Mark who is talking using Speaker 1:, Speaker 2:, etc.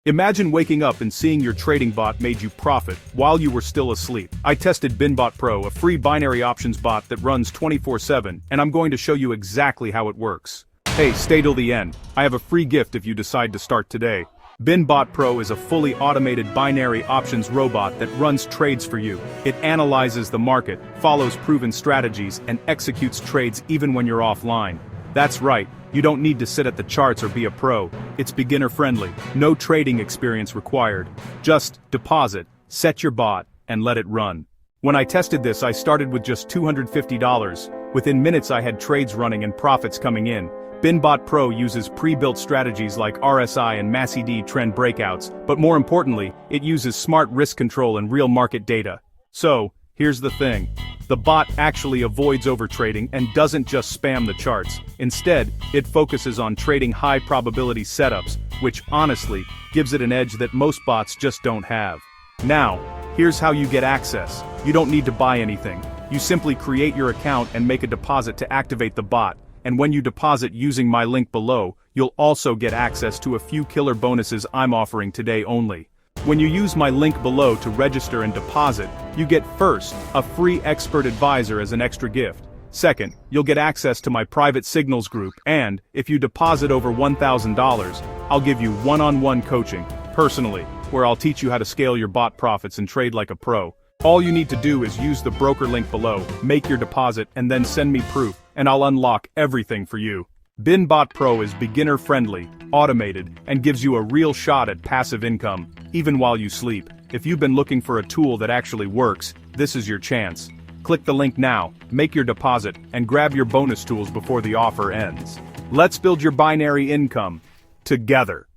Speaker 1: Imagine waking up and seeing your trading bot made you profit while you were still asleep. I tested BinBot Pro, a free binary options bot that runs 24/7, and I'm going to show you exactly how it works. Hey, stay till the end. I have a free gift if you decide to start today. BinBot Pro is a fully automated binary options robot that runs trades for you. It analyzes the market, follows proven strategies, and executes trades even when you're offline. That's right, you don't need to sit at the charts or be a pro. It's beginner-friendly, no trading experience required. Just deposit, set your bot, and let it run. When I tested this, I started with just $250. Within minutes I had trades running and profits coming in. BinBot Pro uses pre-built strategies like RSI and MACD trend breakouts, but more importantly, it uses smart risk control and real market data. So, here's the thing. The bot actually avoids overtrading and doesn't just spam the charts. Instead, it focuses on trading high-probability setups, which honestly, gives it an edge that most bots just don't have. Now, here's how you get access. You don't need to buy anything. You simply create your account and make a deposit to activate the bot. And when you deposit using my link below, you'll also get access to a few killer bonuses I'm offering today only. When you use my link below to register and deposit, you get first, a free expert advisor as an extra gift. Second, you'll get access to my private signals group, and, if you deposit over $1,000, I'll give you one-on-one coaching, personally, where I'll teach you how to scale your bot profits and trade like a pro. All you need to do is use the broker link below, make your deposit, and then send me proof, and I'll unlock everything for you. BinBot Pro is beginner-friendly, automated, and gives you a real shot at passive income, even while you sleep. If you've been looking for a tool that actually works, this is your chance. Click the link now, make your deposit, and grab your bonus tools before the offer ends. Let's build your binary income together.